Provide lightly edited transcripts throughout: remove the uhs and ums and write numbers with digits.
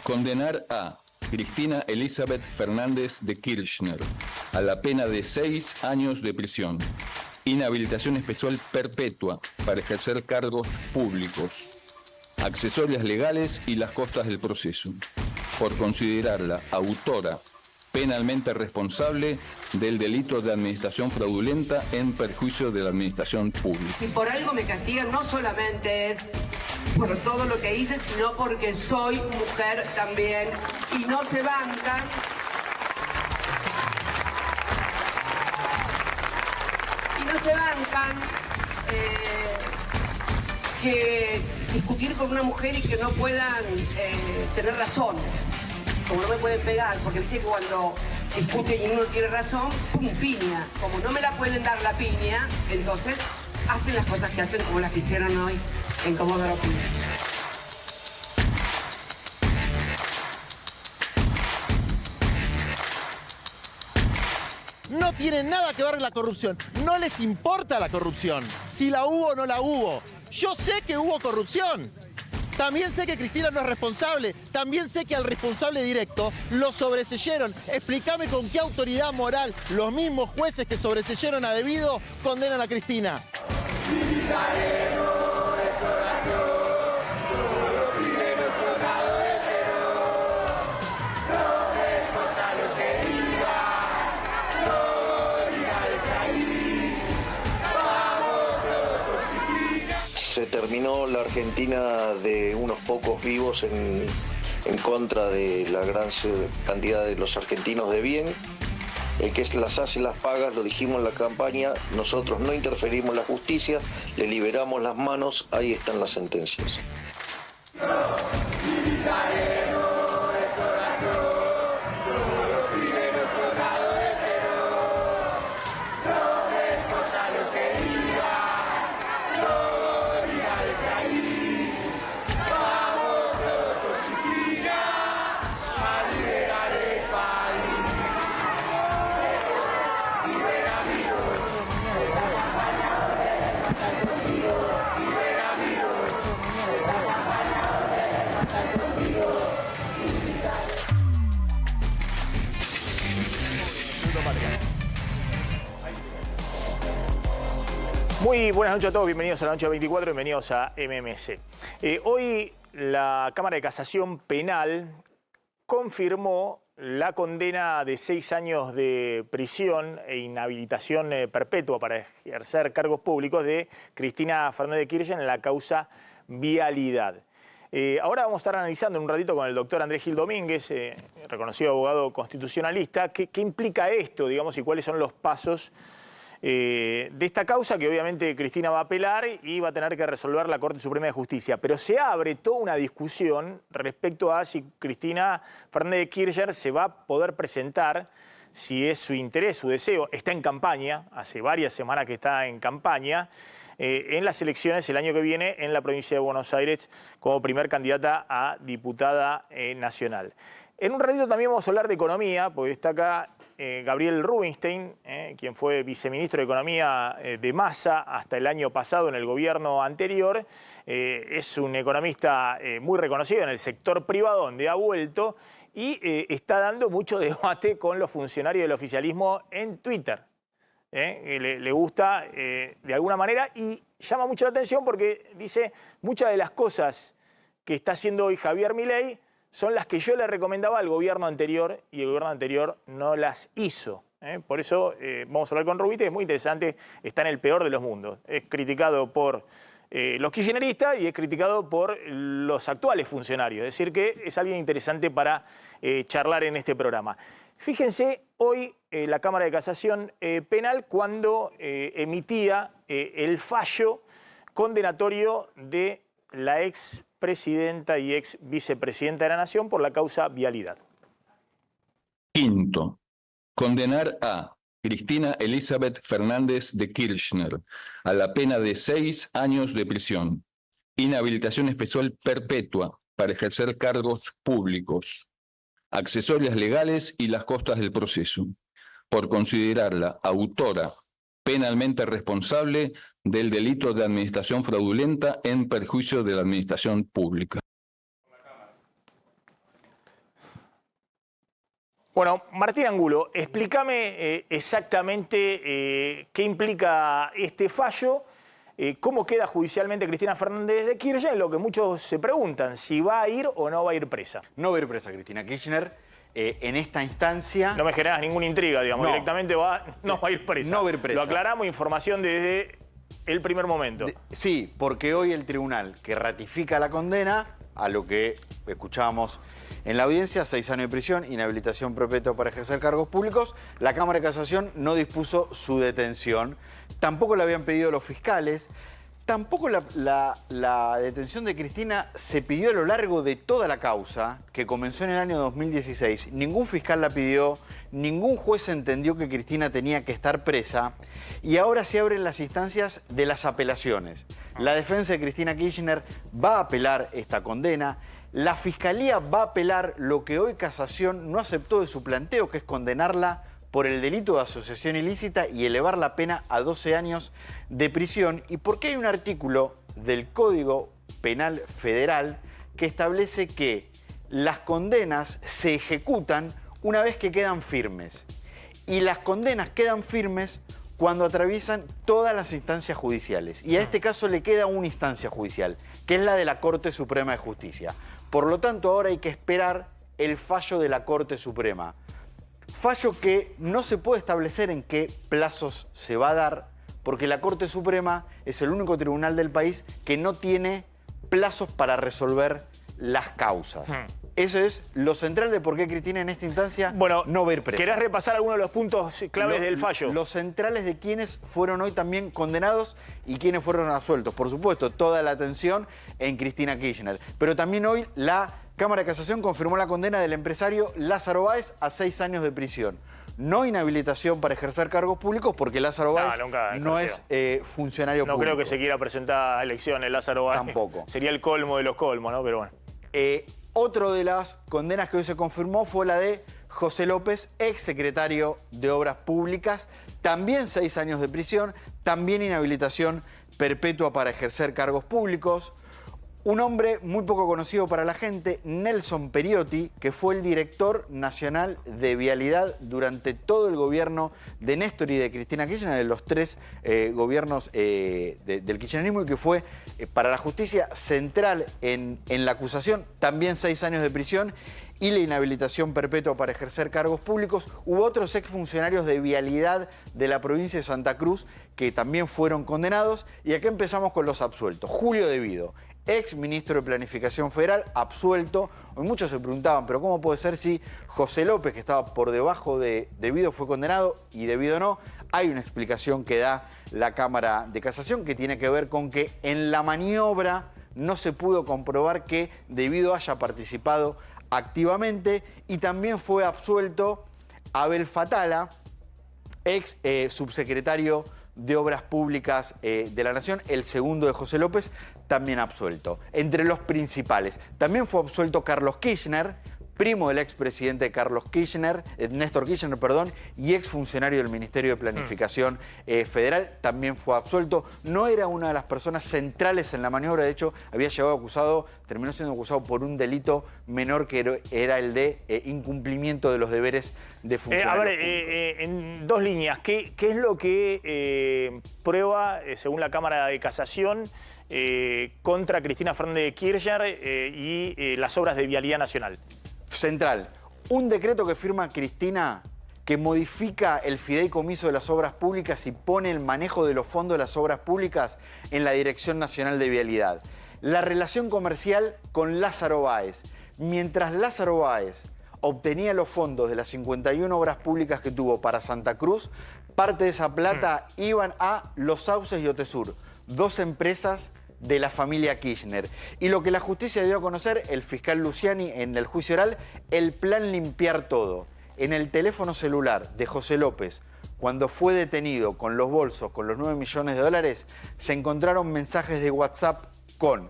Condenar a Cristina Elizabeth Fernández de Kirchner a la pena de 6 años de prisión, inhabilitación especial perpetua para ejercer cargos públicos, accesorias legales y las costas del proceso, por considerarla autora penalmente responsable del delito de administración fraudulenta en perjuicio de la administración pública. Si por algo me castigan, no solamente es por todo lo que hice, sino porque soy mujer también y no se bancan. Que discutir con una mujer y que no puedan tener razón. Como no me pueden pegar, porque viste que cuando discuten y uno tiene razón, ¡pum! Piña. Como no me la pueden dar la piña, entonces hacen las cosas que hacen como las que hicieron hoy en Comodoro Pi. No tiene nada que ver la corrupción. No les importa la corrupción. Si la hubo o no la hubo. Yo sé que hubo corrupción. También sé que Cristina no es responsable. También sé que al responsable directo lo sobreseyeron. Explícame con qué autoridad moral los mismos jueces que sobreseyeron a debido condenan a Cristina. Se terminó la Argentina de unos pocos vivos en contra de la gran cantidad de los argentinos de bien. El que las hace las pagas, lo dijimos en la campaña, nosotros no interferimos en la justicia, le liberamos las manos, ahí están las sentencias. Muy buenas noches a todos, bienvenidos a la noche 24, bienvenidos a MMC. Hoy la Cámara de Casación Penal confirmó la condena de 6 años de prisión e inhabilitación perpetua para ejercer cargos públicos de Cristina Fernández de Kirchner en la causa Vialidad. Ahora vamos a estar analizando en un ratito con el doctor Andrés Gil Domínguez, reconocido abogado constitucionalista, qué implica esto, digamos, y cuáles son los pasos de esta causa que obviamente Cristina va a apelar y va a tener que resolver la Corte Suprema de Justicia. Pero se abre toda una discusión respecto a si Cristina Fernández de Kirchner se va a poder presentar, si es su interés, su deseo. Está en campaña, hace varias semanas que está en campaña, en las elecciones el año que viene en la provincia de Buenos Aires como primer candidata a diputada nacional. En un ratito también vamos a hablar de economía, porque está acá Gabriel Rubinstein, quien fue viceministro de Economía de Massa hasta el año pasado en el gobierno anterior. Es un economista muy reconocido en el sector privado, donde ha vuelto, y está dando mucho debate con los funcionarios del oficialismo en Twitter. Le gusta de alguna manera y llama mucho la atención porque dice muchas de las cosas que está haciendo hoy Javier Milei son las que yo le recomendaba al gobierno anterior y el gobierno anterior no las hizo. Por eso vamos a hablar con Rubite, es muy interesante, está en el peor de los mundos. Es criticado por los kirchneristas y es criticado por los actuales funcionarios. Es decir, que es alguien interesante para charlar en este programa. Fíjense, hoy la Cámara de Casación Penal cuando emitía el fallo condenatorio de la expresidenta y ex vicepresidenta de la Nación por la causa Vialidad. Quinto, condenar a Cristina Elizabeth Fernández de Kirchner a la pena de 6 años de prisión, inhabilitación especial perpetua para ejercer cargos públicos, accesorias legales y las costas del proceso, por considerarla autora penalmente responsable del delito de administración fraudulenta en perjuicio de la administración pública. Bueno, Martín Angulo, explícame exactamente qué implica este fallo, cómo queda judicialmente Cristina Fernández de Kirchner, lo que muchos se preguntan, si va a ir o no va a ir presa. No va a ir presa Cristina Kirchner. En esta instancia... No me generas ninguna intriga, digamos, no, directamente no va a ir presa. No va a ir presa. Lo aclaramos, información desde el primer momento. Sí, porque hoy el tribunal que ratifica la condena, a lo que escuchábamos en la audiencia, 6 años de prisión, inhabilitación perpetua para ejercer cargos públicos, la Cámara de Casación no dispuso su detención. Tampoco la habían pedido los fiscales. Tampoco la detención de Cristina se pidió a lo largo de toda la causa, que comenzó en el año 2016. Ningún fiscal la pidió, ningún juez entendió que Cristina tenía que estar presa, y ahora se abren las instancias de las apelaciones. La defensa de Cristina Kirchner va a apelar esta condena. La Fiscalía va a apelar lo que hoy Casación no aceptó de su planteo, que es condenarla por el delito de asociación ilícita y elevar la pena a 12 años de prisión. Y porque hay un artículo del Código Penal Federal que establece que las condenas se ejecutan una vez que quedan firmes. Y las condenas quedan firmes cuando atraviesan todas las instancias judiciales. Y a este caso le queda una instancia judicial, que es la de la Corte Suprema de Justicia. Por lo tanto, ahora hay que esperar el fallo de la Corte Suprema. Fallo que no se puede establecer en qué plazos se va a dar, porque la Corte Suprema es el único tribunal del país que no tiene plazos para resolver las causas. Eso es lo central de por qué Cristina en esta instancia no va a ir presa. ¿Querés repasar algunos de los puntos claves del fallo? Los centrales de quienes fueron hoy también condenados y quienes fueron absueltos. Por supuesto, toda la atención en Cristina Kirchner. Pero también hoy la Cámara de Casación confirmó la condena del empresario Lázaro Báez a 6 años de prisión. No inhabilitación para ejercer cargos públicos porque Lázaro Báez no es funcionario público. No creo que se quiera presentar a elecciones Lázaro Báez. Tampoco. Sería el colmo de los colmos, ¿no? Pero bueno. Otro de las condenas que hoy se confirmó fue la de José López, ex secretario de Obras Públicas. También 6 años de prisión, también inhabilitación perpetua para ejercer cargos públicos. Un hombre muy poco conocido para la gente, Nelson Periotti, que fue el director nacional de Vialidad durante todo el gobierno de Néstor y de Cristina Kirchner, de los 3 gobiernos del kirchnerismo, y que fue para la justicia central en la acusación, también 6 años de prisión y la inhabilitación perpetua para ejercer cargos públicos. Hubo otros exfuncionarios de Vialidad de la provincia de Santa Cruz que también fueron condenados. Y acá empezamos con los absueltos. Julio De Vido, ex ministro de Planificación Federal, absuelto. Hoy muchos se preguntaban, pero ¿cómo puede ser si José López, que estaba por debajo de Vido, fue condenado y De Vido no? Hay una explicación que da la Cámara de Casación que tiene que ver con que en la maniobra no se pudo comprobar que De Vido haya participado activamente, y también fue absuelto Abel Fatala, ex subsecretario de Obras Públicas de la Nación, el segundo de José López, también absuelto. Entre los principales, también fue absuelto Carlos Kirchner, primo del expresidente Carlos Kirchner, Néstor Kirchner, perdón, y exfuncionario del Ministerio de Planificación Federal, también fue absuelto. No era una de las personas centrales en la maniobra, de hecho, había llegado acusado, terminó siendo acusado por un delito menor que era el de incumplimiento de los deberes de funcionario público. En 2 líneas, ¿qué es lo que prueba, según la Cámara de Casación, contra Cristina Fernández de Kirchner y las obras de Vialidad Nacional? Central, un decreto que firma Cristina que modifica el fideicomiso de las obras públicas y pone el manejo de los fondos de las obras públicas en la Dirección Nacional de Vialidad. La relación comercial con Lázaro Báez. Mientras Lázaro Báez obtenía los fondos de las 51 obras públicas que tuvo para Santa Cruz, parte de esa plata iban a Los Sauces y Otesur, 2 empresas de la familia Kirchner. Y lo que la justicia dio a conocer, el fiscal Luciani en el juicio oral, el plan limpiar todo. En el teléfono celular de José López, cuando fue detenido con los bolsos, con los 9 millones de dólares, se encontraron mensajes de WhatsApp con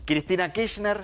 Cristina Kirchner,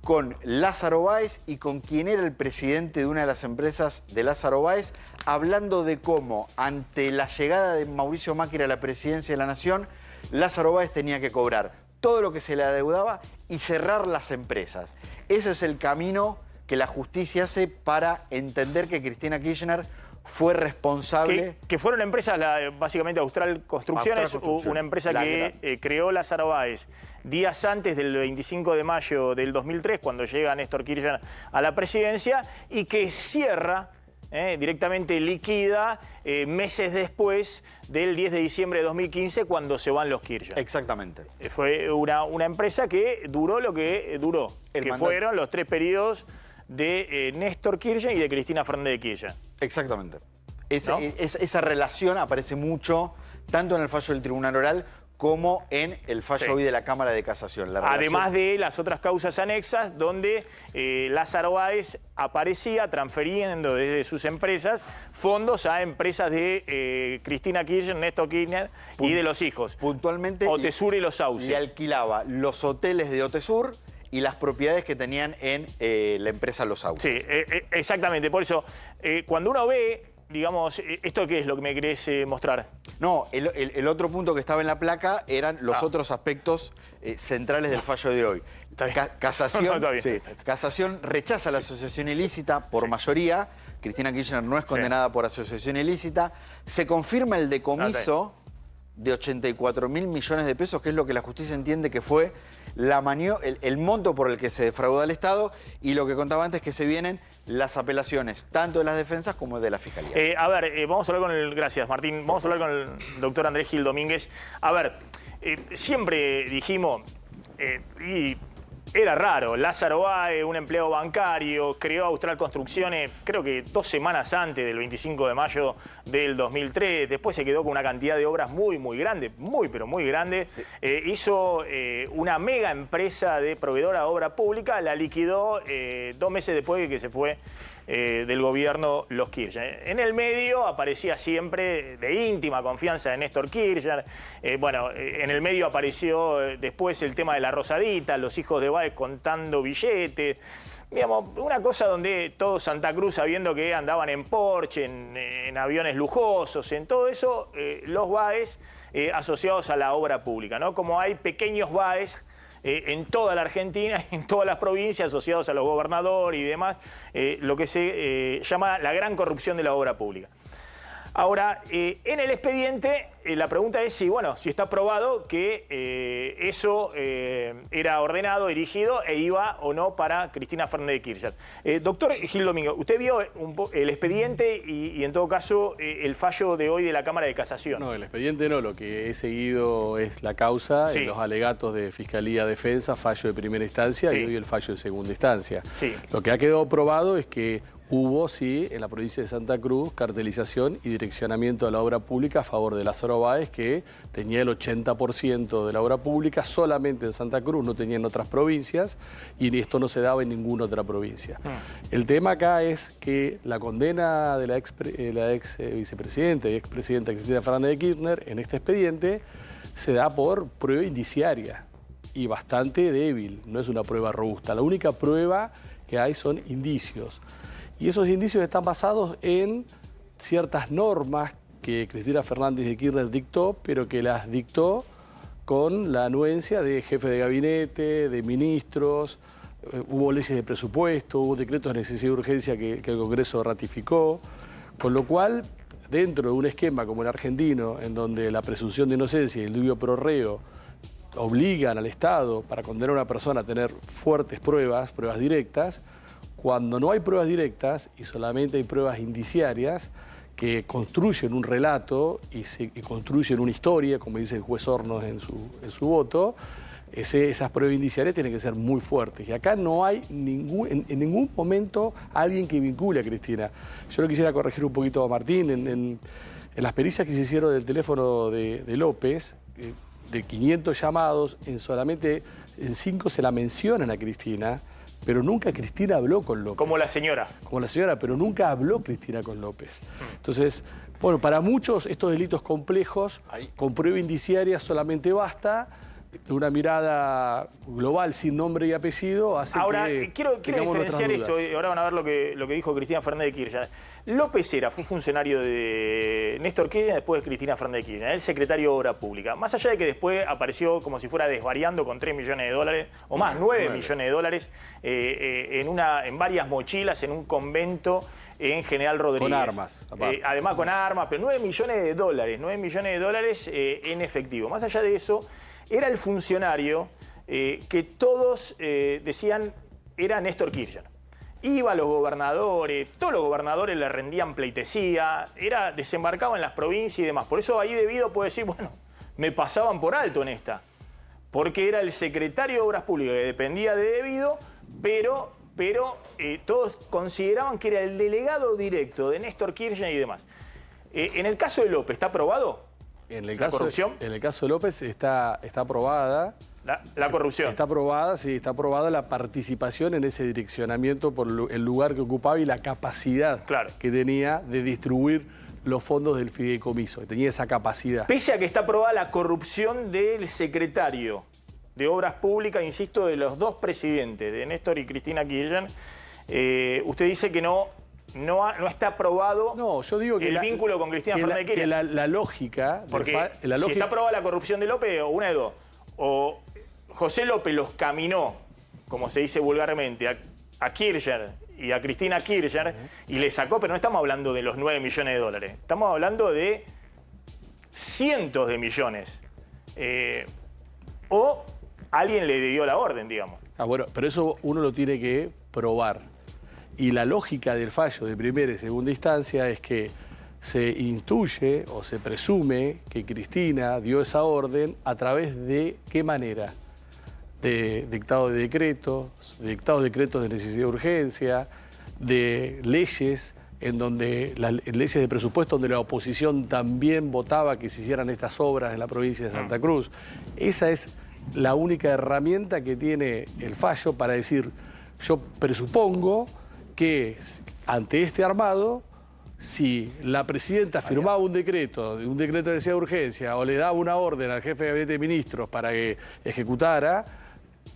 con Lázaro Báez y con quien era el presidente de una de las empresas de Lázaro Báez, hablando de cómo, ante la llegada de Mauricio Macri a la presidencia de la Nación, Lázaro Báez tenía que cobrar todo lo que se le adeudaba y cerrar las empresas. Ese es el camino que la justicia hace para entender que Cristina Kirchner fue responsable... Que fueron empresas, básicamente Austral Construcciones, una empresa que creó Lázaro Báez días antes del 25 de mayo del 2003, cuando llega Néstor Kirchner a la presidencia, y que cierra, directamente liquida, meses después del 10 de diciembre de 2015, cuando se van los Kirchner. Exactamente. Fue una empresa que duró lo que duró, fueron los 3 periodos de Néstor Kirchner y de Cristina Fernández de Kirchner. Exactamente. Esa relación aparece mucho, tanto en el fallo del Tribunal Oral como en el fallo hoy de la Cámara de Casación. Además de las otras causas anexas, donde Lázaro Báez aparecía transfiriendo desde sus empresas fondos a empresas de Cristina Kirchner, Néstor Kirchner y de los hijos. Puntualmente, Otesur y Los Sauces. Le alquilaba los hoteles de Otesur y las propiedades que tenían en la empresa Los Sauces. Sí, exactamente. Por eso, cuando uno ve, digamos, ¿esto qué es lo que me querés mostrar? No, el otro punto que estaba en la placa eran los otros aspectos centrales del fallo de hoy. Casación, Casación rechaza la asociación ilícita por mayoría. Cristina Kirchner no es condenada por asociación ilícita. Se confirma el decomiso de 84.000 millones de pesos, que es lo que la justicia entiende que fue el monto por el que se defrauda al Estado, y lo que contaba antes, que se vienen las apelaciones, tanto de las defensas como de la Fiscalía. A ver, vamos a hablar con el... Gracias, Martín. Vamos a hablar con el doctor Andrés Gil Domínguez. A ver, siempre dijimos, y era raro, Lázaro Báez, un empleado bancario, creó Austral Construcciones, creo que 2 semanas antes del 25 de mayo del 2003. Después se quedó con una cantidad de obras muy grande, pero muy grande. Sí. Hizo una mega empresa de proveedora de obra pública, la liquidó 2 meses después de que se fue del gobierno los Kirchner. En el medio aparecía siempre de íntima confianza de Néstor Kirchner. En el medio apareció después el tema de la Rosadita, los hijos de Báez contando billetes. Digamos, una cosa donde todo Santa Cruz, sabiendo que andaban en Porsche, en aviones lujosos, en todo eso, los Báez asociados a la obra pública, ¿no? Como hay pequeños Báez en toda la Argentina, en todas las provincias, asociados a los gobernadores y demás, lo que se llama la gran corrupción de la obra pública. Ahora, en el expediente, la pregunta es si está probado que eso era ordenado, dirigido e iba o no para Cristina Fernández de Kirchner. Doctor Gil Domínguez, usted vio el expediente y en todo caso el fallo de hoy de la Cámara de Casación. No, el expediente no, lo que he seguido es la causa, los alegatos de Fiscalía Defensa, fallo de primera instancia y hoy el fallo de segunda instancia. Sí. Lo que ha quedado probado es que hubo, sí, en la provincia de Santa Cruz, cartelización y direccionamiento de la obra pública a favor de Lázaro Báez, que tenía el 80% de la obra pública solamente en Santa Cruz, no tenía en otras provincias, y esto no se daba en ninguna otra provincia. El tema acá es que la condena de la ex vicepresidenta y expresidenta Cristina Fernández de Kirchner en este expediente se da por prueba indiciaria y bastante débil, no es una prueba robusta. La única prueba que hay son indicios. Y esos indicios están basados en ciertas normas que Cristina Fernández de Kirchner dictó, pero que las dictó con la anuencia de jefe de gabinete, de ministros, hubo leyes de presupuesto, hubo decretos de necesidad y urgencia que el Congreso ratificó, con lo cual, dentro de un esquema como el argentino, en donde la presunción de inocencia y el dubio pro reo obligan al Estado para condenar a una persona a tener fuertes pruebas directas, cuando no hay pruebas directas y solamente hay pruebas indiciarias que construyen un relato y construyen una historia, como dice el juez Hornos en su voto, esas pruebas indiciarias tienen que ser muy fuertes. Y acá no hay en ningún momento alguien que vincule a Cristina. Yo lo quisiera corregir un poquito a Martín. En las pericias que se hicieron del teléfono de López, de 500 llamados, solamente en 5 se la mencionan a Cristina, pero nunca Cristina habló con López. Como la señora. Como la señora, pero nunca habló Cristina con López. Entonces, para muchos estos delitos complejos, con prueba indiciaria solamente basta, una mirada global sin nombre y apellido hace ahora, que quiero diferenciar esto, y ahora van a ver lo que dijo Cristina Fernández de Kirchner. López fue funcionario de Néstor Kirchner después de Cristina Fernández de Kirchner, el secretario de Obra Pública. Más allá de que después apareció como si fuera desvariando con 3 millones de dólares, o más, 9 millones de dólares, en varias mochilas, en un convento en General Rodríguez. Con armas. Además con armas, pero 9 millones de dólares en efectivo. Más allá de eso, era el funcionario que todos decían era Néstor Kirchner. Iba a los gobernadores, todos los gobernadores le rendían pleitesía, desembarcado en las provincias y demás. Por eso ahí Devido puede decir, bueno, me pasaban por alto en esta. Porque era el secretario de Obras Públicas que dependía de Devido, pero todos consideraban que era el delegado directo de Néstor Kirchner y demás. En el caso de López, ¿está aprobado la corrupción? En el caso de López está aprobada. La corrupción. Está aprobada, sí, está aprobada la participación en ese direccionamiento por el lugar que ocupaba y la capacidad que tenía de distribuir los fondos del fideicomiso. Tenía esa capacidad. Pese a que está aprobada la corrupción del secretario de Obras Públicas, insisto, de los dos presidentes, de Néstor y Cristina Kirchner, usted dice que no está aprobado yo digo que el vínculo con Cristina Fernández de Kirchner. La lógica... Porque si está aprobada la corrupción de López, o una de dos, o José López los caminó, como se dice vulgarmente, a Kirchner y a Cristina Kirchner y le sacó, pero no estamos hablando de los 9 millones de dólares, estamos hablando de cientos de millones. O alguien le dio la orden, digamos. Bueno, pero eso uno lo tiene que probar. Y la lógica del fallo de primera y segunda instancia es que se intuye o se presume que Cristina dio esa orden a través de qué manera. De dictado de decretos, de necesidad de urgencia, de leyes en donde las leyes de presupuesto donde la oposición también votaba que se hicieran estas obras en la provincia de Santa Cruz. Esa es la única herramienta que tiene el fallo para decir, yo presupongo que ante este armado, si la presidenta firmaba un decreto de necesidad de urgencia o le daba una orden al jefe de gabinete de ministros para que ejecutara,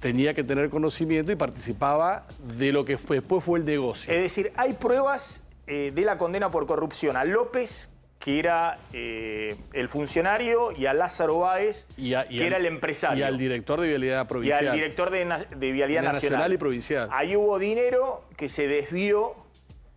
tenía que tener conocimiento y participaba de lo que después fue el negocio. Es decir, hay pruebas de la condena por corrupción a López, que era el funcionario, y a Lázaro Báez, que era el empresario. Y al director de Vialidad Provincial. Y al director de Vialidad Nacional y Provincial. Ahí hubo dinero que se desvió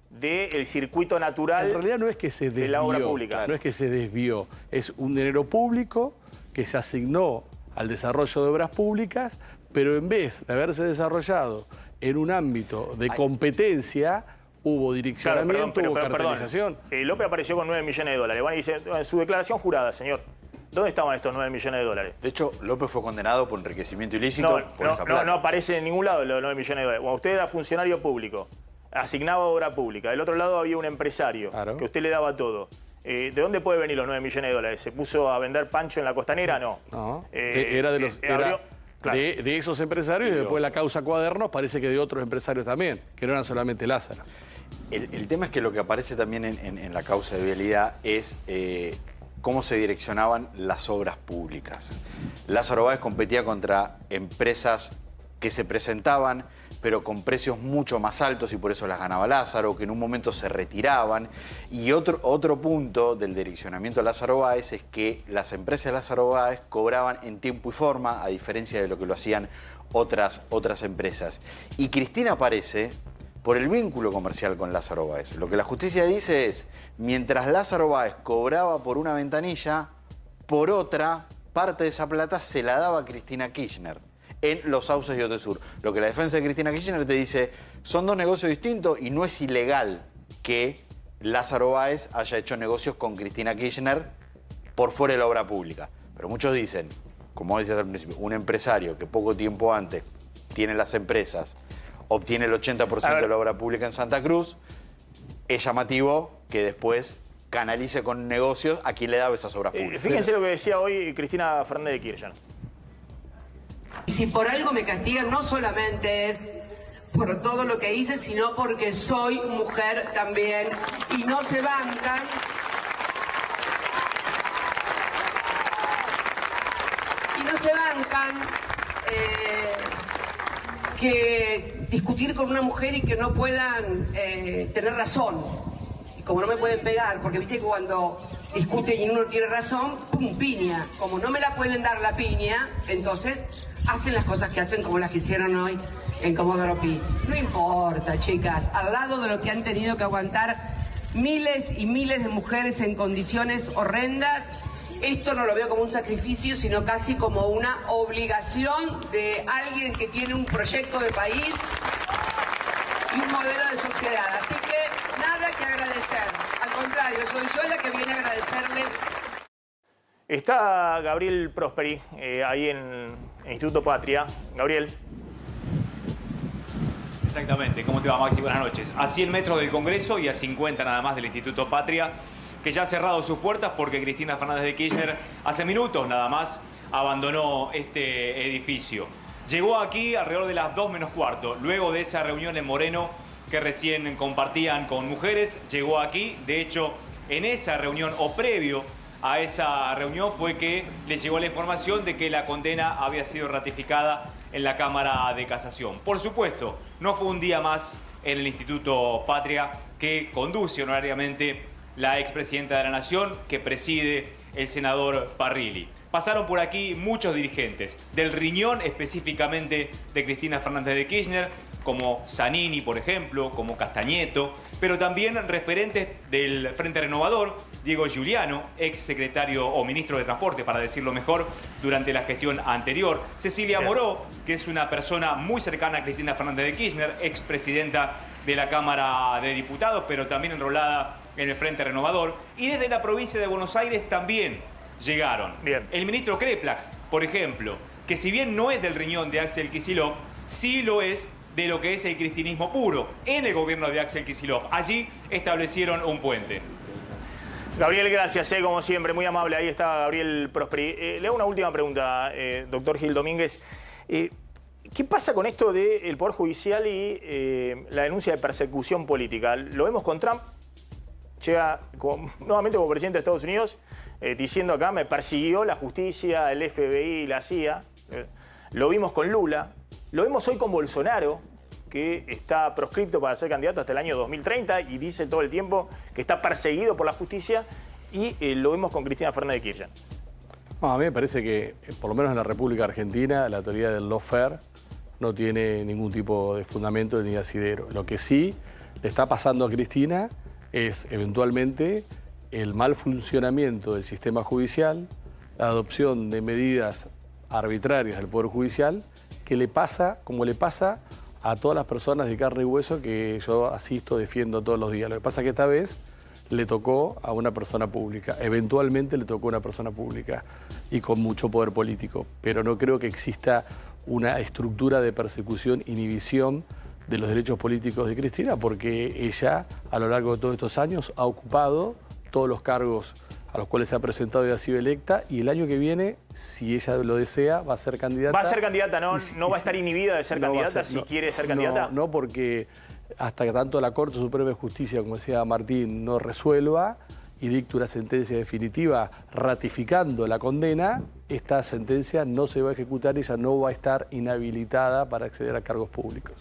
del circuito natural. En realidad no es que se desvió, de la obra pública. No es que se desvió, es un dinero público que se asignó al desarrollo de obras públicas, pero en vez de haberse desarrollado en un ámbito de competencia, hubo direccionamiento, hubo cartelización. López apareció con 9 millones de dólares. Bueno, dice, en su declaración jurada, señor, ¿dónde estaban estos 9 millones de dólares? De hecho, López fue condenado por enriquecimiento ilícito por esa plata. No aparece en ningún lado los 9 millones de dólares. Bueno, usted era funcionario público, asignaba obra pública. Del otro lado había un empresario que usted le daba todo. ¿De dónde puede venir los 9 millones de dólares? ¿Se puso a vender pancho en la Costanera? No. Era de los... De esos empresarios, y después la causa Cuadernos parece que de otros empresarios también, que no eran solamente Lázaro. El tema es que lo que aparece también en la causa de vialidad es cómo se direccionaban las obras públicas. Lázaro Báez competía contra empresas que se presentaban, pero con precios mucho más altos, y por eso las ganaba Lázaro, que en un momento se retiraban. Y otro punto del direccionamiento de Lázaro Báez es que las empresas de Lázaro Báez cobraban en tiempo y forma, a diferencia de lo que lo hacían otras empresas. Y Cristina aparece por el vínculo comercial con Lázaro Báez. Lo que la justicia dice es, mientras Lázaro Báez cobraba por una ventanilla, por otra, parte de esa plata se la daba a Cristina Kirchner en Los Sauces y Otesur. Lo que la defensa de Cristina Kirchner te dice, son dos negocios distintos y no es ilegal que Lázaro Báez haya hecho negocios con Cristina Kirchner por fuera de la obra pública. Pero muchos dicen, como decías al principio, un empresario que poco tiempo antes tiene las empresas, obtiene el 80% de la obra pública en Santa Cruz, es llamativo que después canalice con negocios a quien le daba esas obras públicas. Fíjense lo que decía hoy Cristina Fernández de Kirchner. Si por algo me castigan, no solamente es por todo lo que hice, sino porque soy mujer también y no se bancan. Y no se bancan puedan que discutir con una mujer y que no puedan tener razón. Y como no me pueden pegar, porque viste que cuando discuten y uno tiene razón, ¡pum! Piña. Como no me la pueden dar la piña, entonces hacen las cosas que hacen como las que hicieron hoy en Comodoro Pi. No importa, chicas, al lado de lo que han tenido que aguantar miles y miles de mujeres en condiciones horrendas, esto no lo veo como un sacrificio, sino casi como una obligación de alguien que tiene un proyecto de país y un modelo de sociedad. Así que nada que agradecer. Al contrario, soy yo la que viene a agradecerles. Está Gabriel Prosperi ahí en Instituto Patria. Gabriel. Exactamente. ¿Cómo te va, Maxi? Buenas noches. A 100 metros del Congreso y a 50 nada más del Instituto Patria, que ya ha cerrado sus puertas porque Cristina Fernández de Kirchner hace minutos nada más abandonó este edificio. Llegó aquí alrededor de las 2 menos cuarto, luego de esa reunión en Moreno que recién compartían con mujeres, llegó aquí. De hecho, en esa reunión o previo a esa reunión fue que le llegó la información de que la condena había sido ratificada en la Cámara de Casación. Por supuesto, no fue un día más en el Instituto Patria que conduce honorariamente la expresidenta de la Nación, que preside el senador Parrilli. Pasaron por aquí muchos dirigentes, del riñón específicamente de Cristina Fernández de Kirchner, como Zanini, por ejemplo, como Castañeto, pero también referentes del Frente Renovador, Diego Giuliano, ex secretario o ministro de Transporte, para decirlo mejor, durante la gestión anterior. Cecilia Moró, que es una persona muy cercana a Cristina Fernández de Kirchner, expresidenta de la Cámara de Diputados, pero también enrolada en el Frente Renovador. Y desde la provincia de Buenos Aires también llegaron. Bien. El ministro Kreplak, por ejemplo, que si bien no es del riñón de Axel Kicillof, sí lo es de lo que es el cristinismo puro en el gobierno de Axel Kicillof. Allí establecieron un puente. Gabriel, gracias, como siempre, muy amable. Ahí está Gabriel Prosperi. Le hago una última pregunta, doctor Gil Domínguez. ¿Qué pasa con esto del Poder Judicial y la denuncia de persecución política? Lo vemos con Trump, llega nuevamente como presidente de Estados Unidos, diciendo acá, me persiguió la justicia, el FBI y la CIA. Lo vimos con Lula. Lo vemos hoy con Bolsonaro, que está proscripto para ser candidato hasta el año 2030 y dice todo el tiempo que está perseguido por la justicia. Y lo vemos con Cristina Fernández de Kirchner. A mí me parece que, por lo menos en la República Argentina, la teoría del lawfare no tiene ningún tipo de fundamento ni de asidero. Lo que sí le está pasando a Cristina es, eventualmente, el mal funcionamiento del sistema judicial, la adopción de medidas arbitrarias del Poder Judicial, que le pasa, como le pasa a todas las personas de carne y hueso que yo asisto, defiendo todos los días. Lo que pasa es que esta vez le tocó a una persona pública, eventualmente le tocó a una persona pública y con mucho poder político, pero no creo que exista una estructura de persecución, inhibición de los derechos políticos de Cristina, porque ella a lo largo de todos estos años ha ocupado todos los cargos a los cuales se ha presentado y ha sido electa, y el año que viene, si ella lo desea, va a ser candidata. ¿Va a ser candidata? ¿No va a estar inhibida de ser candidata si quiere ser candidata? No, porque hasta que tanto la Corte Suprema de Justicia, como decía Martín, no resuelva y dicte una sentencia definitiva ratificando la condena, esta sentencia no se va a ejecutar y ella no va a estar inhabilitada para acceder a cargos públicos.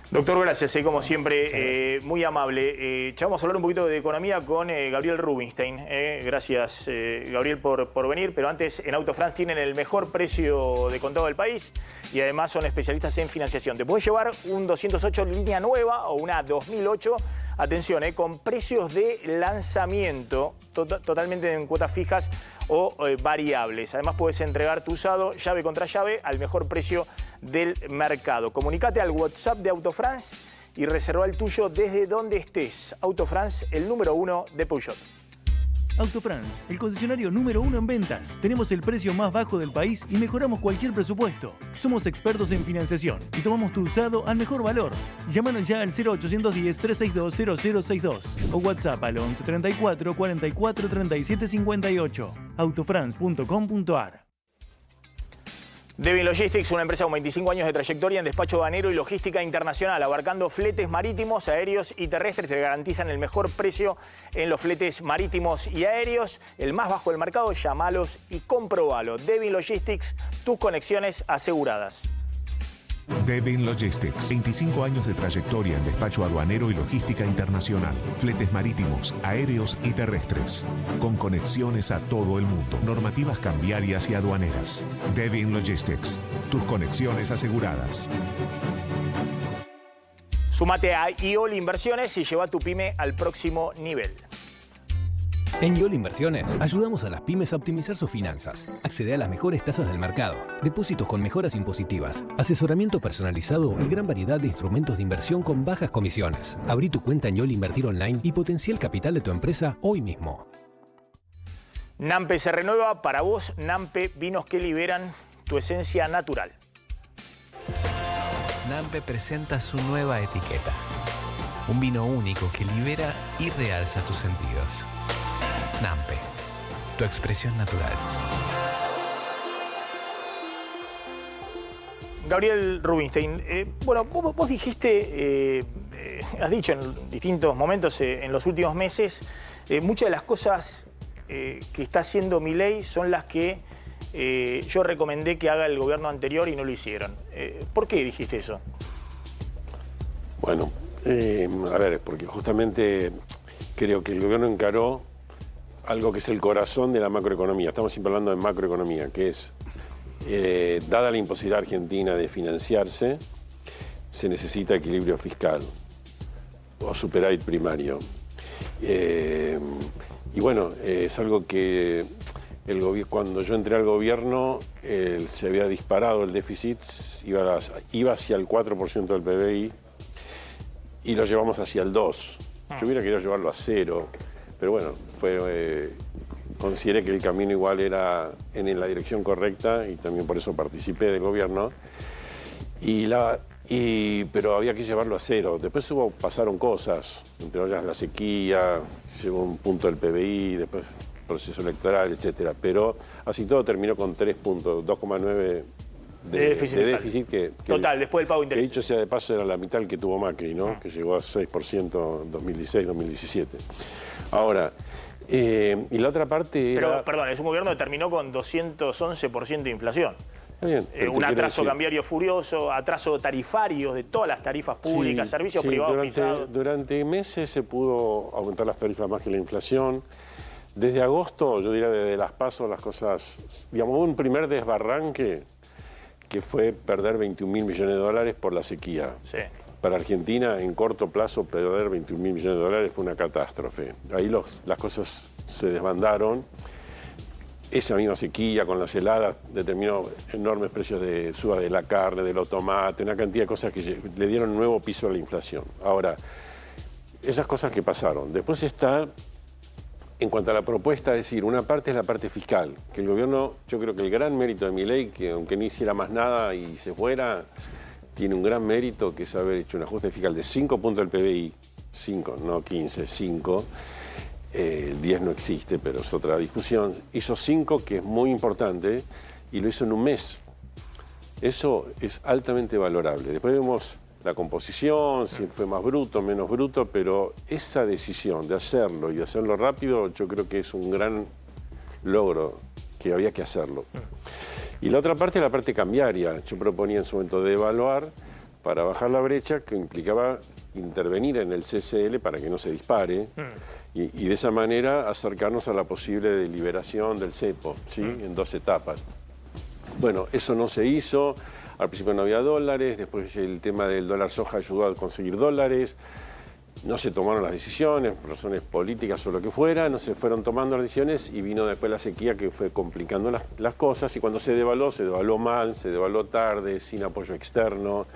Doctor, gracias, como siempre, muy amable. Ya vamos a hablar un poquito de economía con Gabriel Rubinstein. Gracias, Gabriel, por venir. Pero antes, en Auto France tienen el mejor precio de contado del país y además son especialistas en financiación. Te puedes llevar un 208 línea nueva o una 2008, atención, con precios de lanzamiento, totalmente en cuotas fijas o variables. Además, puedes entregar tu usado llave contra llave al mejor precio del mercado. Comunicate al WhatsApp de Auto France y reserva el tuyo desde donde estés. Auto France, el número 1 de Peugeot. Auto France, el concesionario número 1 en ventas. Tenemos el precio más bajo del país y mejoramos cualquier presupuesto. Somos expertos en financiación y tomamos tu usado al mejor valor. Llámanos ya al 0810-362-0062 o WhatsApp al 11 34 44 37 58. Autofrance.com.ar. Devin Logistics, una empresa con 25 años de trayectoria en despacho aduanero y logística internacional, abarcando fletes marítimos, aéreos y terrestres. Te garantizan el mejor precio en los fletes marítimos y aéreos, el más bajo del mercado. Llamalos y comprobalo. Devin Logistics, tus conexiones aseguradas. Devin Logistics, 25 años de trayectoria en despacho aduanero y logística internacional, fletes marítimos, aéreos y terrestres, con conexiones a todo el mundo, normativas cambiarias y aduaneras. Devin Logistics, tus conexiones aseguradas. Súmate a IOL Inversiones y lleva tu pyme al próximo nivel. En YOL Inversiones ayudamos a las pymes a optimizar sus finanzas. Accede a las mejores tasas del mercado, depósitos con mejoras impositivas, asesoramiento personalizado y gran variedad de instrumentos de inversión con bajas comisiones. Abrí tu cuenta en YOL Invertir Online y potencia el capital de tu empresa hoy mismo. Nampe se renueva. Para vos, Nampe, vinos que liberan tu esencia natural. Nampe presenta su nueva etiqueta. Un vino único que libera y realza tus sentidos. Nampe, tu expresión natural. Gabriel Rubinstein, bueno, vos dijiste, has dicho en distintos momentos en los últimos meses, muchas de las cosas que está haciendo Milei son las que yo recomendé que haga el gobierno anterior y no lo hicieron. ¿Por qué dijiste eso? Bueno, a ver, porque justamente creo que el gobierno encaró algo que es el corazón de la macroeconomía. Estamos siempre hablando de macroeconomía, que es, dada la imposibilidad argentina de financiarse, se necesita equilibrio fiscal o superávit primario. Y bueno, es algo que cuando yo entré al gobierno se había disparado el déficit, iba hacia el 4% del PBI y lo llevamos hacia el 2%. Yo hubiera querido llevarlo a 0%. Pero bueno, consideré que el camino igual era en la dirección correcta y también por eso participé del gobierno. Pero había que llevarlo a 0. Después pasaron cosas, entre ellas la sequía, llegó un punto del PBI, después proceso electoral, etc. Pero así todo terminó con 3 puntos, 2,9 de déficit total, después del pago de interés. Que dicho sea de paso era la mitad del que tuvo Macri, ¿no? Que llegó a 6% en 2016-2017. Ahora, y la otra parte era... Pero, perdón, es un gobierno que terminó con 211% de inflación. Bien, un atraso cambiario furioso, atraso tarifario de todas las tarifas públicas, servicios privados pisados. Durante meses se pudo aumentar las tarifas más que la inflación. Desde agosto, yo diría desde las PASO, las cosas... Digamos, hubo un primer desbarranque que fue perder 21.000 millones de dólares por la sequía. Sí. Para Argentina, en corto plazo, perder 21.000 millones de dólares fue una catástrofe. Ahí las cosas se desbandaron. Esa misma sequía con las heladas determinó enormes precios de suba de la carne, de los tomates, una cantidad de cosas que le dieron nuevo piso a la inflación. Ahora, esas cosas que pasaron. Después está, en cuanto a la propuesta, es decir, una parte es la parte fiscal, que el gobierno, yo creo que el gran mérito de Milei, que aunque no hiciera más nada y se fuera, tiene un gran mérito, que es haber hecho un ajuste fiscal de 5 puntos del PBI, 5, no 15, 5. El 10 no existe, pero es otra discusión. Hizo 5, que es muy importante, y lo hizo en un mes. Eso es altamente valorable. Después vemos la composición, si fue más bruto, menos bruto, pero esa decisión de hacerlo y de hacerlo rápido, yo creo que es un gran logro, que había que hacerlo. Y la otra parte es la parte cambiaria. Yo proponía en su momento devaluar para bajar la brecha, que implicaba intervenir en el CCL para que no se dispare y de esa manera acercarnos a la posible deliberación del cepo, ¿sí? En 2 etapas. Bueno, eso no se hizo. Al principio no había dólares, después el tema del dólar soja ayudó a conseguir dólares. No se tomaron las decisiones, por razones políticas o lo que fuera, no se fueron tomando las decisiones y vino después la sequía que fue complicando las cosas. Y cuando se devaluó mal, se devaluó tarde, sin apoyo externo.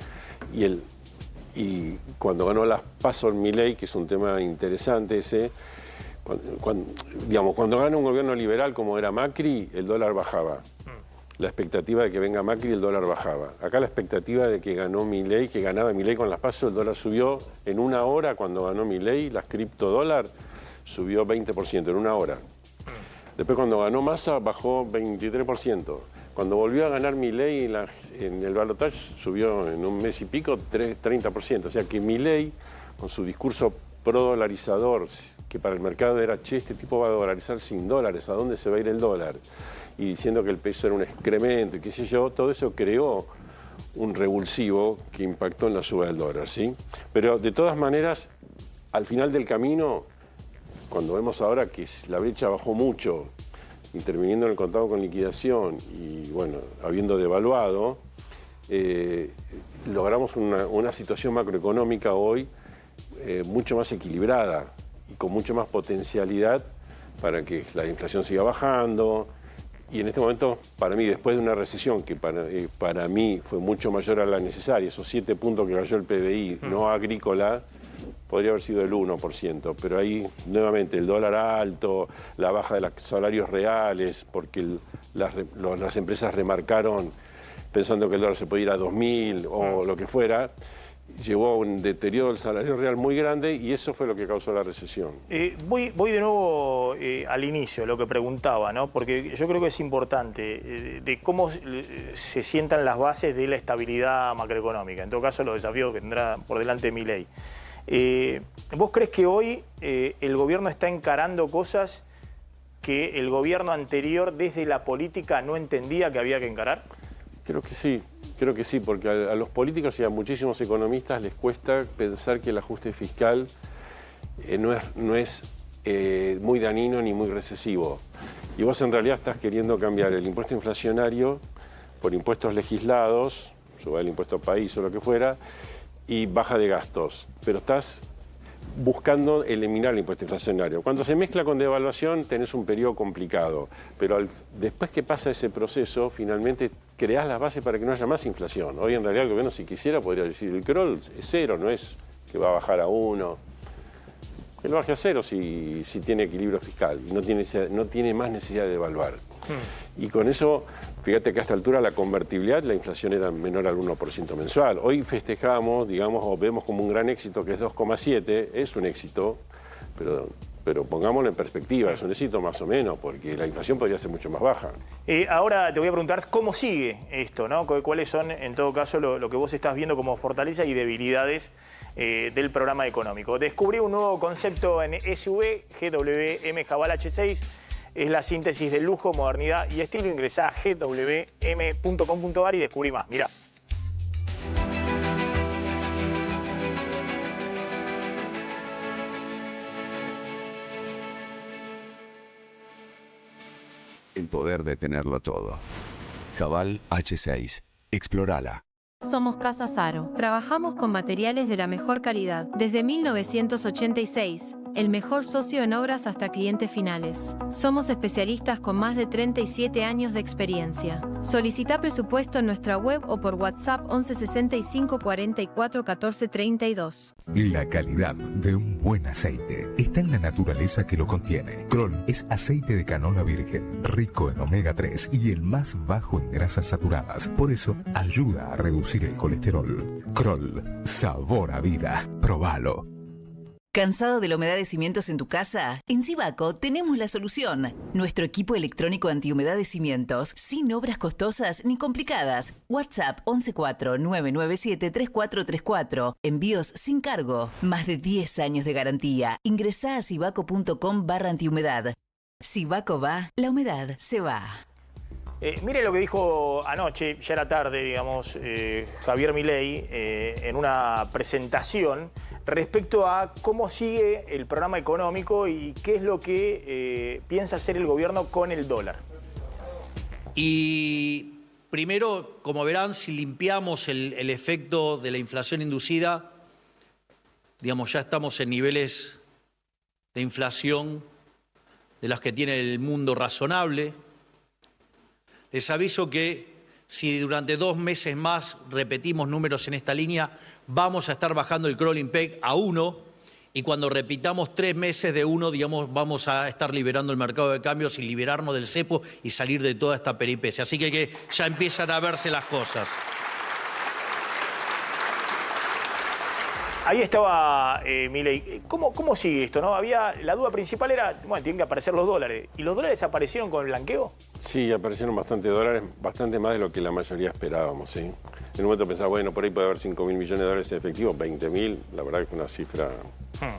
Y cuando ganó las PASO en Milei, que es un tema interesante ese, cuando gana un gobierno liberal como era Macri, el dólar bajaba. La expectativa de que venga Macri, el dólar bajaba. Acá la expectativa de que ganó Milei, que ganaba Milei con las PASO, el dólar subió en una hora. Cuando ganó Milei, las criptodólar subió 20% en una hora. Después cuando ganó Massa bajó 23%. Cuando volvió a ganar Milei en el balotaje, subió en un mes y pico 30%. O sea que Milei, con su discurso pro-dolarizador, que para el mercado era, che, este tipo va a dolarizar sin dólares, ¿a dónde se va a ir el dólar? Y diciendo que el peso era un excremento y qué sé yo, todo eso creó un revulsivo que impactó en la suba del dólar, ¿sí? Pero de todas maneras, al final del camino, cuando vemos ahora que la brecha bajó mucho, interviniendo en el contado con liquidación y, bueno, habiendo devaluado, logramos una situación macroeconómica hoy mucho más equilibrada y con mucho más potencialidad para que la inflación siga bajando. Y en este momento, para mí, después de una recesión que para mí fue mucho mayor a la necesaria, esos 7 puntos que cayó el PBI no agrícola, podría haber sido el 1%, pero ahí nuevamente el dólar alto, la baja de los salarios reales, porque las empresas remarcaron pensando que el dólar se podía ir a 2.000 o lo que fuera, llevó a un deterioro del salario real muy grande y eso fue lo que causó la recesión. Voy de nuevo al inicio, lo que preguntaba, ¿no? Porque yo creo que es importante de cómo se sientan las bases de la estabilidad macroeconómica. En todo caso, los desafíos que tendrá por delante Milei. ¿Vos crees que hoy el gobierno está encarando cosas que el gobierno anterior desde la política no entendía que había que encarar? Creo que sí, porque a los políticos y a muchísimos economistas les cuesta pensar que el ajuste fiscal no es muy dañino ni muy recesivo. Y vos en realidad estás queriendo cambiar el impuesto inflacionario por impuestos legislados, subir el impuesto país o lo que fuera, y baja de gastos, pero estás buscando eliminar el impuesto inflacionario. Cuando se mezcla con devaluación tenés un periodo complicado, pero después que pasa ese proceso, finalmente creás las bases para que no haya más inflación. Hoy en realidad el gobierno, si quisiera, podría decir el CROL es 0, no es que va a bajar a 1. Que lo baje a 0 si tiene equilibrio fiscal y no tiene más necesidad de devaluar. Y con eso, fíjate que a esta altura la convertibilidad, la inflación era menor al 1% mensual. Hoy festejamos, digamos, o vemos como un gran éxito que es 2,7, es un éxito, pero pongámoslo en perspectiva, es un éxito más o menos, porque la inflación podría ser mucho más baja. Ahora te voy a preguntar cómo sigue esto, ¿no? ¿Cuáles son, en todo caso, lo que vos estás viendo como fortalezas y debilidades del programa económico? Descubrí un nuevo concepto en SV, GWM Jabal H6, es la síntesis de lujo, modernidad y estilo. Ingresá a gwm.com.ar y descubrí más. Mirá. El poder de tenerlo todo. Jabal H6. Explórala. Somos Casa Saro. Trabajamos con materiales de la mejor calidad. Desde 1986, el mejor socio en obras hasta clientes finales. Somos especialistas con más de 37 años de experiencia. Solicita presupuesto en nuestra web o por WhatsApp 11 65 44 14 32. La calidad de un buen aceite está en la naturaleza que lo contiene. Kroll es aceite de canola virgen, rico en omega 3 y el más bajo en grasas saturadas. Por eso, ayuda a reducir el colesterol. Kroll, sabor a vida. Probalo. ¿Cansado de la humedad de cimientos en tu casa? En Sivaco tenemos la solución. Nuestro equipo electrónico antihumedad de cimientos, sin obras costosas ni complicadas. WhatsApp 114-997-3434. Envíos sin cargo. Más de 10 años de garantía. Ingresá a sivaco.com/antihumedad. Sivaco va, la humedad se va. Mire lo que dijo anoche, ya era tarde, digamos, Javier Milei, en una presentación respecto a cómo sigue el programa económico y qué es lo que piensa hacer el gobierno con el dólar. Y primero, como verán, si limpiamos el efecto de la inflación inducida, digamos, ya estamos en niveles de inflación de las que tiene el mundo razonable. Les aviso que si durante 2 meses más repetimos números en esta línea, vamos a estar bajando el crawling peg a 1 y cuando repitamos 3 meses de 1, digamos, vamos a estar liberando el mercado de cambios y liberarnos del cepo y salir de toda esta peripecia. Así que ya empiezan a verse las cosas. Ahí estaba Milei. ¿Cómo sigue esto, no? La duda principal era, bueno, tienen que aparecer los dólares. ¿Y los dólares aparecieron con el blanqueo? Sí, aparecieron bastante dólares, bastante más de lo que la mayoría esperábamos, ¿sí? En un momento pensaba, bueno, por ahí puede haber 5.000 millones de dólares en efectivo, 20.000, la verdad que es una cifra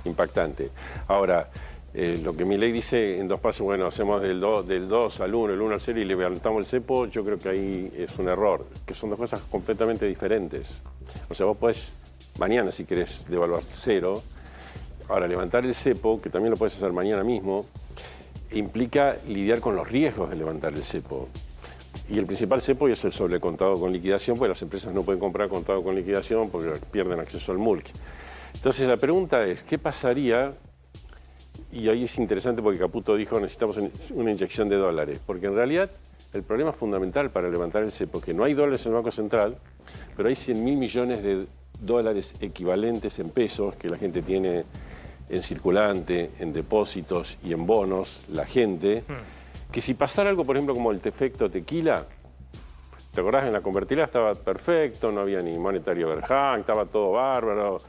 impactante. Ahora, lo que Milei dice en dos pasos, bueno, hacemos del 2 al 1, el 1 al 0 y levantamos el cepo, yo creo que ahí es un error, que son dos cosas completamente diferentes. O sea, vos podés, mañana si querés devaluar 0, ahora levantar el cepo, que también lo puedes hacer mañana mismo, implica lidiar con los riesgos de levantar el cepo. Y el principal cepo es el sobrecontado con liquidación, porque las empresas no pueden comprar contado con liquidación porque pierden acceso al MULC. Entonces la pregunta es, ¿qué pasaría? Y ahí es interesante porque Caputo dijo necesitamos una inyección de dólares, porque en realidad el problema fundamental para levantar el cepo es que no hay dólares en el Banco Central, pero hay 100.000 millones de dólares equivalentes en pesos que la gente tiene en circulante, en depósitos y en bonos, la gente, que si pasara algo, por ejemplo, como el efecto tequila, ¿te acordás? En la convertibilidad estaba perfecto, no había ni monetario overhang, estaba todo bárbaro.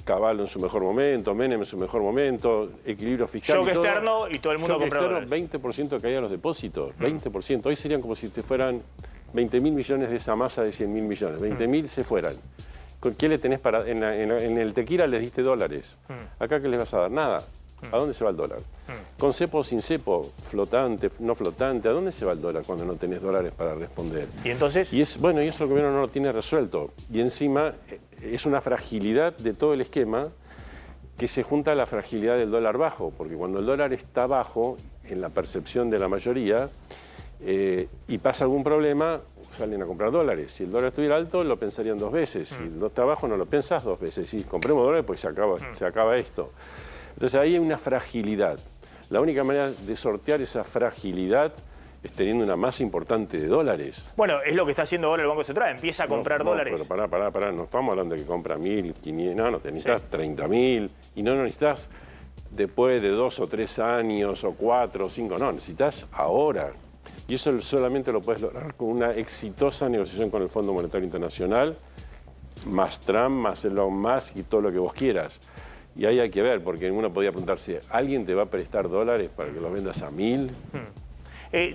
Caballo en su mejor momento, Menem en su mejor momento, equilibrio fiscal. Shock externo y todo el mundo compra dólares. 20% de caída de los depósitos, 20%. Hoy serían como si te fueran 20.000 millones de esa masa de 100.000 millones. 20.000 se fueran. ¿Con qué le tenés para...? En el tequila les diste dólares. ¿Acá qué les vas a dar? Nada. ¿A dónde se va el dólar? Con cepo o sin cepo, flotante, no flotante, ¿a dónde se va el dólar cuando no tenés dólares para responder? ¿Y entonces? Y eso el gobierno no lo tiene resuelto. Y encima es una fragilidad de todo el esquema que se junta a la fragilidad del dólar bajo, porque cuando el dólar está bajo, en la percepción de la mayoría, y pasa algún problema, salen a comprar dólares. Si el dólar estuviera alto, lo pensarían dos veces. Si no está bajo, no lo pensás dos veces. Si compremos dólares, pues se acaba esto. Entonces ahí hay una fragilidad. La única manera de sortear esa fragilidad es teniendo una masa importante de dólares. Bueno, es lo que está haciendo ahora el Banco Central, empieza a comprar dólares. Pero pará, no estamos hablando de que compra 1.500, no te necesitas 30.000 y no necesitas después de 2 o 3 años o 4 o 5, no, necesitas ahora. Y eso solamente lo puedes lograr con una exitosa negociación con el Fondo Monetario Internacional, más Trump, más Elon Musk y todo lo que vos quieras. Y ahí hay que ver, porque uno podría preguntarse, ¿alguien te va a prestar dólares para que los vendas a 1.000?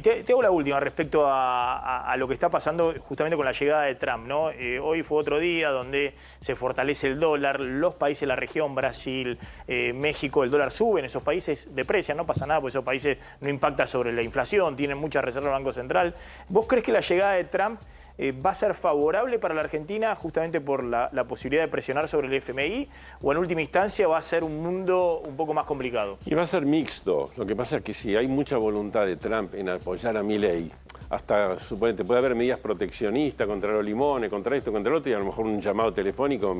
Te hago la última respecto a lo que está pasando justamente con la llegada de Trump, ¿no? Hoy fue otro día donde se fortalece el dólar, los países de la región, Brasil, México, el dólar sube, en esos países deprecian, no pasa nada, porque esos países no impacta sobre la inflación, tienen mucha reserva el Banco Central. ¿Vos crees que la llegada de Trump va a ser favorable para la Argentina justamente por la posibilidad de presionar sobre el FMI, o en última instancia va a ser un mundo un poco más complicado? Y va a ser mixto. Lo que pasa es que si hay mucha voluntad de Trump en apoyar a Milei, hasta suponete puede haber medidas proteccionistas contra los limones, contra esto, contra el otro, y a lo mejor un llamado telefónico,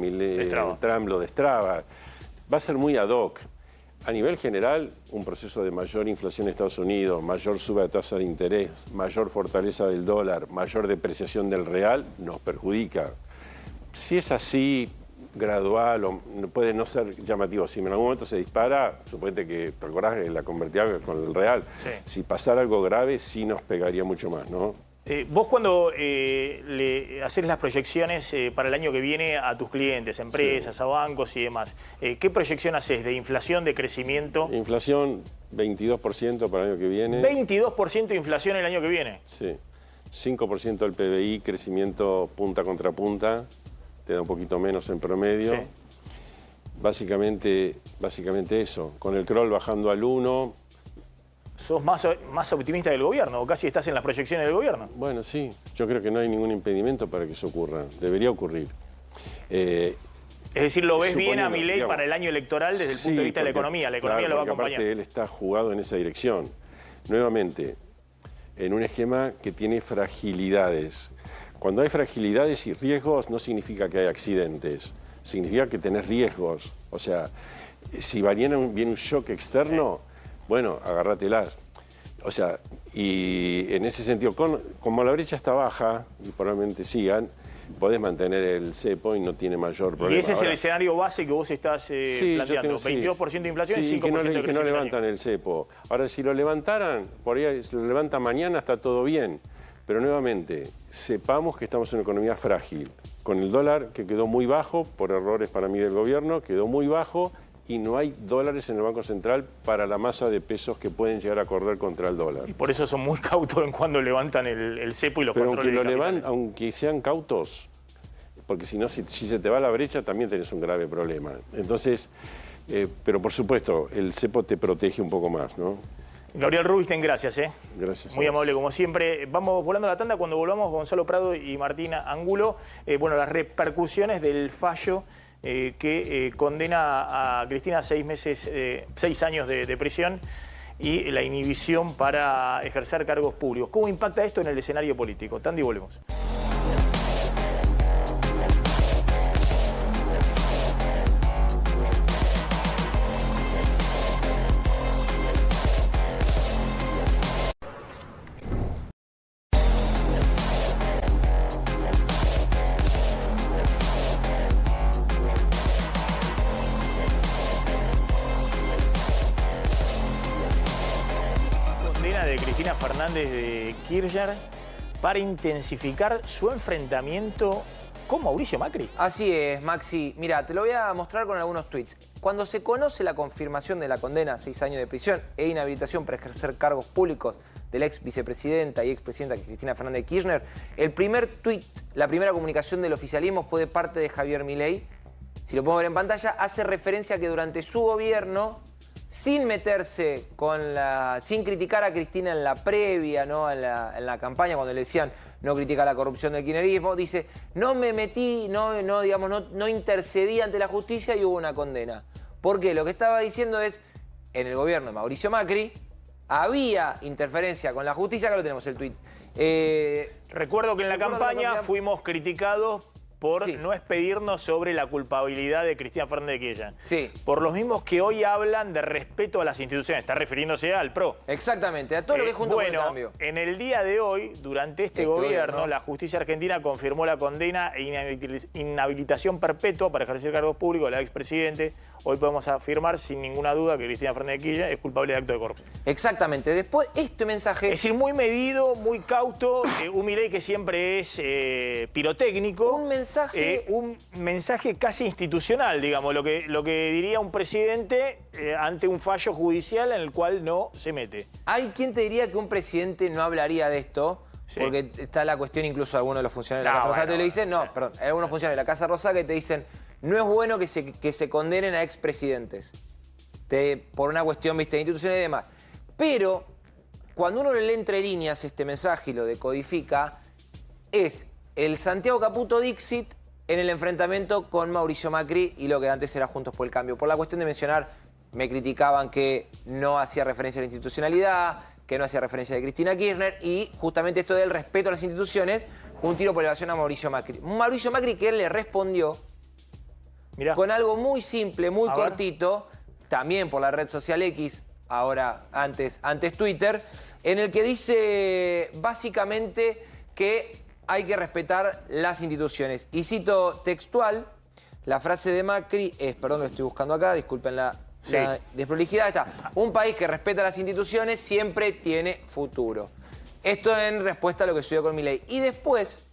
Trump lo destraba. Va a ser muy ad hoc. A nivel general, un proceso de mayor inflación en Estados Unidos, mayor suba de tasa de interés, mayor fortaleza del dólar, mayor depreciación del real, nos perjudica. Si es así, gradual, o puede no ser llamativo. Si en algún momento se dispara, suponete que, ¿te acordás de la convertida con el real? Sí. Si pasara algo grave, sí nos pegaría mucho más, ¿no? Vos cuando le haces las proyecciones para el año que viene a tus clientes, empresas, a bancos y demás, ¿qué proyección haces de inflación, de crecimiento? Inflación 22% para el año que viene. ¿22% de inflación el año que viene? Sí. 5% del PBI, crecimiento punta contra punta, te da un poquito menos en promedio. Sí. Básicamente eso, con el crawl bajando al 1%. ¿Sos más optimista del gobierno o casi estás en las proyecciones del gobierno? Bueno, sí. Yo creo que no hay ningún impedimento para que eso ocurra. Debería ocurrir. Es decir, ¿lo ves bien a Milei para el año electoral desde el punto de vista de la economía? La economía lo va a acompañar. Aparte, él está jugado en esa dirección. Nuevamente, en un esquema que tiene fragilidades. Cuando hay fragilidades y riesgos, no significa que hay accidentes. Significa que tenés riesgos. O sea, si viene un shock externo... Bueno, agárratelas. O sea, y en ese sentido, como la brecha está baja, y probablemente sigan, podés mantener el cepo y no tiene mayor problema. Y ese es el escenario base que vos estás planteando, 22% de inflación y 5% de crecimiento. Que no levantan el cepo. Ahora, si lo levantaran, por ahí si lo levantan mañana, está todo bien. Pero nuevamente, sepamos que estamos en una economía frágil. con el dólar que quedó muy bajo, por errores para mí del gobierno, quedó muy bajo y no hay dólares en el Banco Central para la masa de pesos que pueden llegar a correr contra el dólar. Y por eso son muy cautos en cuando levantan el cepo y los Pero controles de capitales. aunque sean cautos, porque si no, si se te va la brecha también tenés un grave problema. Entonces, pero por supuesto, el cepo te protege un poco más, ¿no? Gabriel Rubinstein, gracias. Gracias. Muy amable como siempre. Vamos volando a la tanda. Cuando volvamos, Gonzalo Prado y Martina Angulo, bueno, las repercusiones del fallo que condena a Cristina a 6 años de prisión y la inhibición para ejercer cargos públicos. ¿Cómo impacta esto en el escenario político? Tanda y volvemos. De Cristina Fernández de Kirchner para intensificar su enfrentamiento con Mauricio Macri. Así es, Maxi. Mira, te lo voy a mostrar con algunos tweets. Cuando se conoce la confirmación de la condena a 6 años de prisión e inhabilitación para ejercer cargos públicos de la ex vicepresidenta y expresidenta Cristina Fernández de Kirchner, el primer tweet, la primera comunicación del oficialismo fue de parte de Javier Milei. Si lo podemos ver en pantalla, hace referencia a que durante su gobierno, sin meterse sin criticar a Cristina en la previa, ¿no? en la campaña, cuando le decían no critica la corrupción del kirchnerismo, dice, no me metí, no intercedí ante la justicia y hubo una condena. ¿Por qué? Lo que estaba diciendo es, en el gobierno de Mauricio Macri, había interferencia con la justicia, acá lo tenemos el tuit. Recuerdo que en la campaña fuimos criticados por no expedirnos sobre la culpabilidad de Cristina Fernández de Kirchner. Sí. Por los mismos que hoy hablan de respeto a las instituciones. Está refiriéndose al PRO. Exactamente, a todo lo que es junto con el cambio. En el día de hoy, durante este gobierno, la justicia argentina confirmó la condena e inhabilitación perpetua para ejercer cargos públicos de la expresidente. Hoy podemos afirmar sin ninguna duda que Cristina Fernández de Kirchner es culpable de acto de corrupción. Exactamente. Después, este mensaje... Es decir, muy medido, muy cauto, un Milei que siempre es pirotécnico. Un mensaje casi institucional, digamos, lo que diría un presidente ante un fallo judicial en el cual no se mete. Hay quien te diría que un presidente no hablaría de esto, porque está la cuestión incluso de algunos de los funcionarios de la Casa Rosada que le dicen, perdón, hay algunos funcionarios de la Casa Rosada que te dicen, no es bueno que se condenen a expresidentes, por una cuestión, viste, de instituciones y demás. Pero, cuando uno le lee entre líneas este mensaje y lo decodifica, es el Santiago Caputo Dixit en el enfrentamiento con Mauricio Macri y lo que antes era Juntos por el Cambio. Por la cuestión de mencionar, me criticaban que no hacía referencia a la institucionalidad, que no hacía referencia a Cristina Kirchner y justamente esto del respeto a las instituciones, un tiro por elevación a Mauricio Macri. Mauricio Macri que él le respondió con algo muy simple, muy cortito, también por la red social X, ahora antes Twitter, en el que dice básicamente que hay que respetar las instituciones. Y cito textual, la frase de Macri es, perdón, lo estoy buscando acá, disculpen la desprolijidad, está, un país que respeta las instituciones siempre tiene futuro. Esto en respuesta a lo que sucedió con Milei. Y después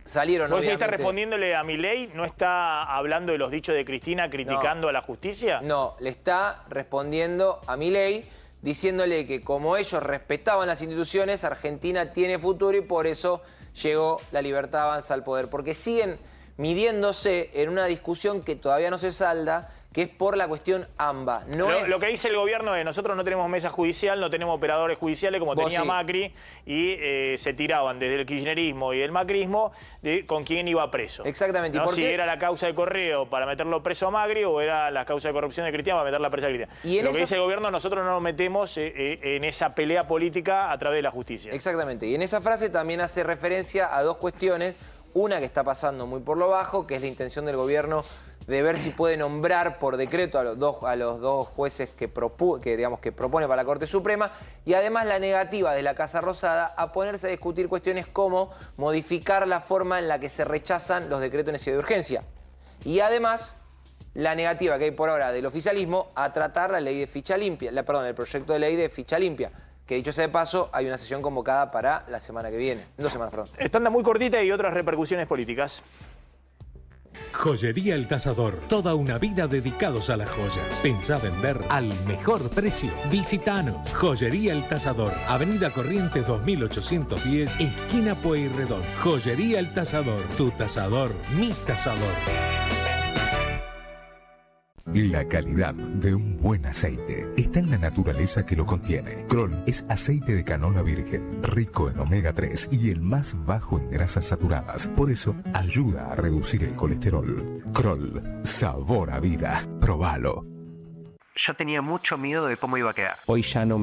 salieron, obviamente... ¿Vos está respondiéndole a Milei? ¿No está hablando de los dichos de Cristina criticando a la justicia? No, le está respondiendo a Milei diciéndole que como ellos respetaban las instituciones, Argentina tiene futuro y por eso llegó la libertad avanza al poder. Porque siguen midiéndose en una discusión que todavía no se salda, que es por la cuestión AMBA. Lo que dice el gobierno es nosotros no tenemos mesa judicial, no tenemos operadores judiciales como tenía Macri y se tiraban desde el kirchnerismo y el macrismo de con quién iba preso. Exactamente. ¿No? Si era la causa de Correo para meterlo preso a Macri o era la causa de corrupción de Cristina para meterla presa a Cristina. Y lo que dice el gobierno, nosotros no nos metemos en esa pelea política a través de la justicia. Exactamente. Y en esa frase también hace referencia a dos cuestiones. Una que está pasando muy por lo bajo, que es la intención del gobierno de ver si puede nombrar por decreto a los dos jueces que propone para la Corte Suprema, y además la negativa de la Casa Rosada a ponerse a discutir cuestiones como modificar la forma en la que se rechazan los decretos de necesidad de urgencia. Y además la negativa que hay por ahora del oficialismo a tratar la ley de ficha limpia, el proyecto de ley de ficha limpia. Que dicho sea de paso, hay una sesión convocada para la semana que viene. 2 semanas, perdón. Tanda muy cortita y otras repercusiones políticas. Joyería El Tasador. Toda una vida dedicados a las joyas. Pensá vender al mejor precio. Visitanos. Joyería El Tasador. Avenida Corrientes 2810, esquina Pueyrredón. Joyería El Tasador. Tu tasador, mi tasador. La calidad de un buen aceite está en la naturaleza que lo contiene. Kroll es aceite de canola virgen, rico en omega 3 y el más bajo en grasas saturadas. Por eso ayuda a reducir el colesterol. Kroll, sabor a vida. Probalo. Yo tenía mucho miedo de cómo iba a quedar. Hoy ya no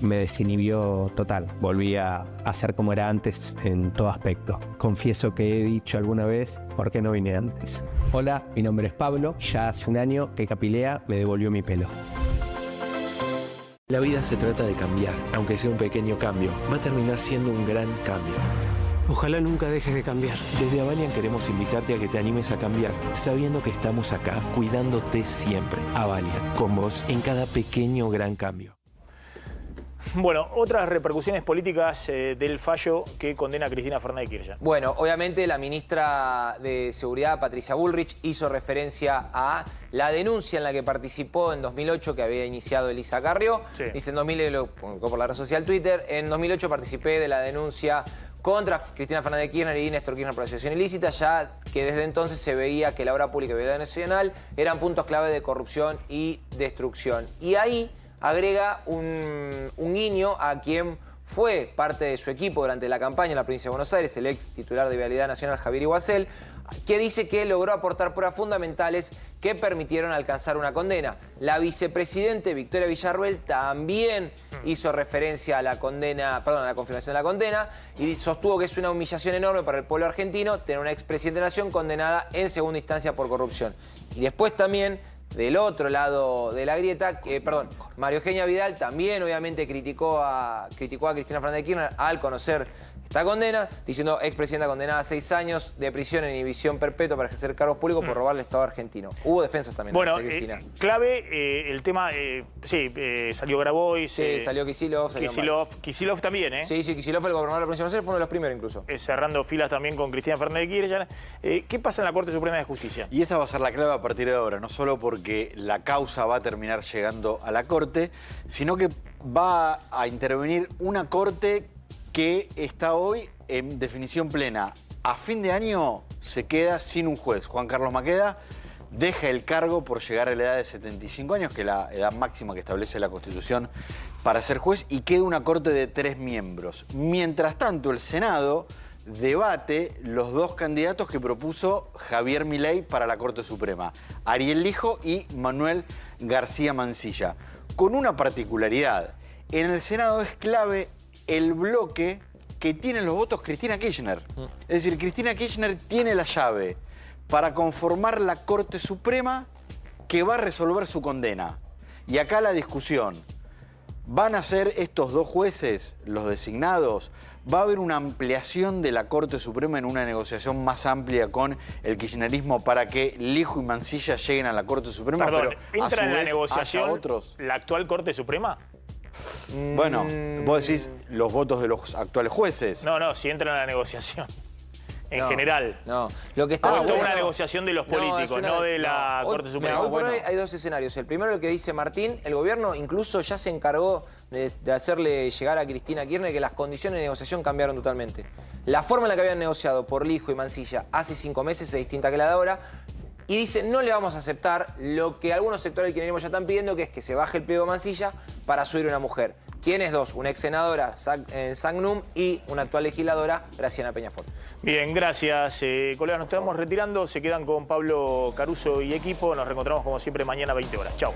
me desinhibió total. Volví a ser como era antes en todo aspecto. Confieso que he dicho alguna vez, ¿por qué no vine antes? Hola, mi nombre es Pablo. Ya hace un año que Capilea me devolvió mi pelo. La vida se trata de cambiar. Aunque sea un pequeño cambio, va a terminar siendo un gran cambio. Ojalá nunca dejes de cambiar. Desde Avalian queremos invitarte a que te animes a cambiar, sabiendo que estamos acá, cuidándote siempre. Avalian, con vos en cada pequeño gran cambio. Bueno, otras repercusiones políticas del fallo que condena a Cristina Fernández de Kirchner. Bueno, obviamente la ministra de Seguridad, Patricia Bullrich, hizo referencia a la denuncia en la que participó en 2008 que había iniciado Elisa Carrió. Sí. Dice en 2000, lo publicó por la red social Twitter, en 2008 participé de la denuncia contra Cristina Fernández de Kirchner y Néstor Kirchner por asociación ilícita, ya que desde entonces se veía que la obra pública y la vida nacional eran puntos clave de corrupción y destrucción. Y ahí agrega un guiño a quien fue parte de su equipo durante la campaña en la provincia de Buenos Aires, el ex titular de Vialidad Nacional, Javier Iguacel, que dice que logró aportar pruebas fundamentales que permitieron alcanzar una condena. La vicepresidente Victoria Villarruel también hizo referencia a la condena, perdón, a la confirmación de la condena y sostuvo que es una humillación enorme para el pueblo argentino tener una expresidente de la Nación condenada en segunda instancia por corrupción. Y después también, del otro lado de la grieta, María Eugenia Vidal también obviamente criticó a Cristina Fernández de Kirchner al conocer esta condena, diciendo expresidenta condenada a 6 años de prisión en inhibición perpetua para ejercer cargos públicos por robar al Estado argentino. Hubo defensas también. Bueno, clave el tema, salió Grabois. Sí, salió Kicillof. Kicillof también, ¿eh? Sí, Kicillof, el gobernador de la provincia de Buenos Aires, fue uno de los primeros incluso. Cerrando filas también con Cristina Fernández de Kirchner. ¿Qué pasa en la Corte Suprema de Justicia? Y esa va a ser la clave a partir de ahora, no solo porque la causa va a terminar llegando a la Corte, sino que va a intervenir una Corte que está hoy en definición plena. A fin de año se queda sin un juez. Juan Carlos Maqueda deja el cargo por llegar a la edad de 75 años, que es la edad máxima que establece la Constitución para ser juez, y queda una Corte de 3 miembros. Mientras tanto, el Senado debate los 2 candidatos que propuso Javier Milei para la Corte Suprema, Ariel Lijo y Manuel García Mansilla, con una particularidad. En el Senado es clave el bloque que tienen los votos Cristina Kirchner. Es decir, Cristina Kirchner tiene la llave para conformar la Corte Suprema que va a resolver su condena. Y acá la discusión, ¿van a ser estos 2 jueces los designados? ¿Va a haber una ampliación de la Corte Suprema en una negociación más amplia con el kirchnerismo para que Lijo y Mansilla lleguen a la Corte Suprema? Perdón, pero ¿entra a su en la vez negociación haya otros? la actual Corte Suprema? Bueno, vos decís los votos de los actuales jueces. No, si entra en la negociación. En general. No, lo que está toda una negociación de los políticos, no de la Corte Suprema. Hoy por hoy hay 2 escenarios. El primero, el que dice Martín, el gobierno incluso ya se encargó de hacerle llegar a Cristina Kirchner que las condiciones de negociación cambiaron totalmente. La forma en la que habían negociado por Lijo y Mansilla hace 5 meses es distinta que la de ahora. Y dice, no le vamos a aceptar lo que algunos sectores del kirchnerismo ya están pidiendo, que es que se baje el pliego Mansilla para subir una mujer. ¿Quiénes 2? Una ex senadora, Sagnum, y una actual legisladora, Graciana Peñafort. Bien, gracias, colegas. Nos estamos retirando. Se quedan con Pablo Caruso y equipo. Nos reencontramos como siempre mañana a 20 horas. Chau.